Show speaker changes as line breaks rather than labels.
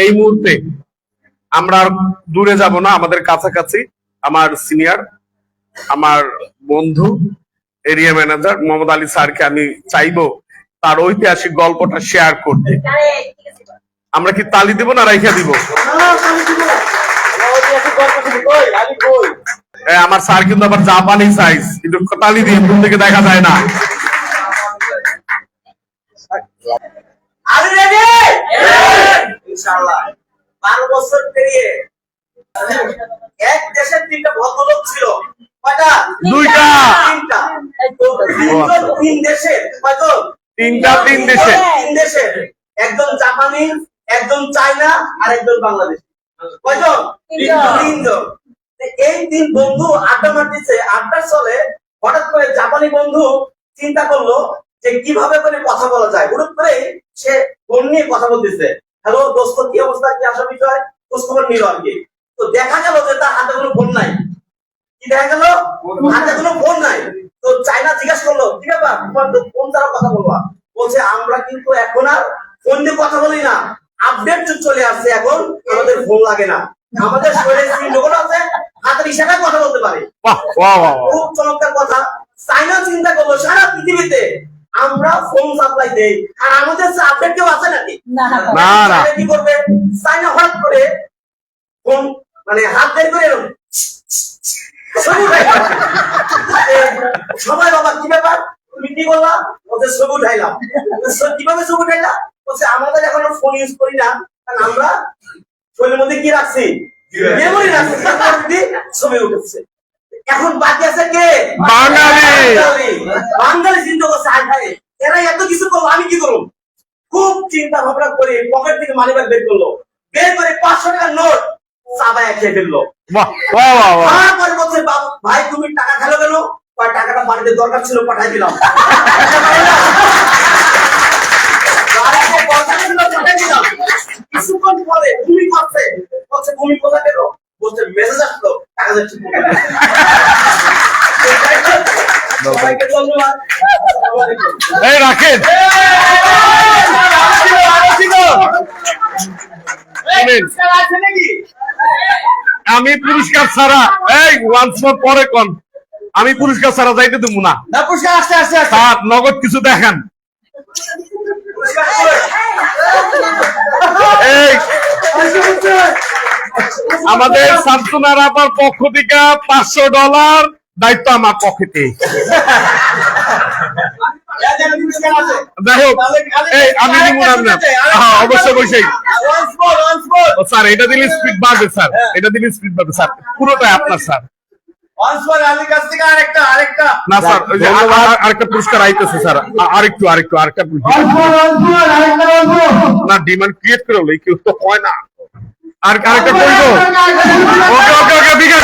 এই মুহূর্তে আমরা আর দূরে যাব না, আমাদের কাছাকাছি আমার সিনিয়র, আমার বন্ধু, এরিয়া ম্যানেজার মোহাম্মদ আলী স্যারকে আমি চাইবো তার ঐতিহাসিক গল্পটা শেয়ার করতে। আমরা কি তালি দিব না রাইখা দিব? আমার স্যার কিন্তু আবার জাপানি সাইজ, কিন্তু তালি দিয়ে দূর থেকে দেখা যায় না।
ইনশাআল্লাহ 12 বছর পেরিয়ে এক দেশের 3টা ভদ্রলোক ছিল। কয়টা?
2টা।
3টা। তিন দেশে কয়জন?
3টা 3 দেশে।
3 দেশে, একজন জাপানি, একজন চায়না আর একজন বাংলাদেশি। কয়জন? 3জন। এই 3 বন্ধু আড্ডা মারতেছে, আড্ডার চলে হঠাৎ করে জাপানি বন্ধু চিন্তা করলো যে কিভাবে করে কথা বলা যায়। হঠাৎ করে সে ফোন নিয়ে কথা বলতেছে, হ্যালো দোস্ত, কি অবস্থা, কি আসা বিষয়, খোঁজখবর নিল আর কি। তো দেখা গেল যে তার হাতে কোনো ফোন নাই। কি দেখা গেল? হাতে কোনো ফোন নাই। তো চায়না জিজ্ঞাসা করলো, কি ব্যাপার, তোমার তো ফোন ছাড়া কথা বলবা? বলছে, আমরা কিন্তু এখন আর ফোন দিয়ে কথা বলি না, আপডেট যুগ চলে আসছে, এখন আমাদের ফোন লাগে না, আমাদের শরীরে সিম লোগো আছে, হাতের ইশারায় কথা বলতে পারে। খুব চমৎকার কথা। চায়না চিন্তা করলো সারা পৃথিবীতে আমরা ফোন সাপ্লাই দেই, আর আমাদের আপডেট কেউ আছে নাকি? না। কি করবে? চায়না হঠাৎ করে ফোন মানে হাত বের করে এরকম সবাই বাবা, কি ব্যাপার, তুমি কি বললা? বলছে ছবি উঠাইলাম। কিভাবে ছবি উঠাইলা? বলছে আমাদের এখন ফোন ইউজ করি না, কারণ আমরা ফোনের মধ্যে কি রাখছি, মেমোরি রাখছি, ছবি উঠেছে। এখন বাকি আছে কে?
বাঙালি।
বাঙালি চিন্তা করছে, আয় ভাই এরা এত কিছু করবো, আমি কি করবো? খুব চিন্তা ভাবনা করে পকেট থেকে মানি ব্যাগ বের করলো, বের করে 500 টাকার নোট চাবায় খেয়ে ফেললো। তারপর বলছে, ভাই তুমি টাকা খেলো কেন? টাকাটা বাড়িতে দরকার ছিল, পাঠাই দিলাম। কিছুক্ষণ পরে তুমি করছে, বলছে তুমি কোথায় গেল? বলছে মেসেজ আসলো, টাকা যাচ্ছে। সবাইকে ধন্যবাদ।
এই রাখেন। আমি পুরস্কার ছাড়া, এই ওয়ান্স মোর পরে কোন, আমি পুরস্কার ছাড়া যাইতে দেবো না।
পুরস্কার আসতে আসতে
স্যার নগদ কিছু দেখান। এই আমাদের শামসুনার আপার পক্ষ থেকে $500 দায়িত্ব আমার পকেটে। যাই হোক, এই আমি দিব না, অবশ্যই অবশ্যই স্যার, এটা দিলে স্পিড বাড়বে স্যার, এটা দিলে স্পিড বাড়বে স্যার, পুরোটাই আপনার স্যার। না স্যার, ওই যে আরেকটা পুরস্কার আইতেছে স্যার, আরেকটা না, ডিমান্ড ক্রিয়েট করে কেউ তো হয় না, আরেকটা করবো। ওকে ওকে ওকে, বিকাশ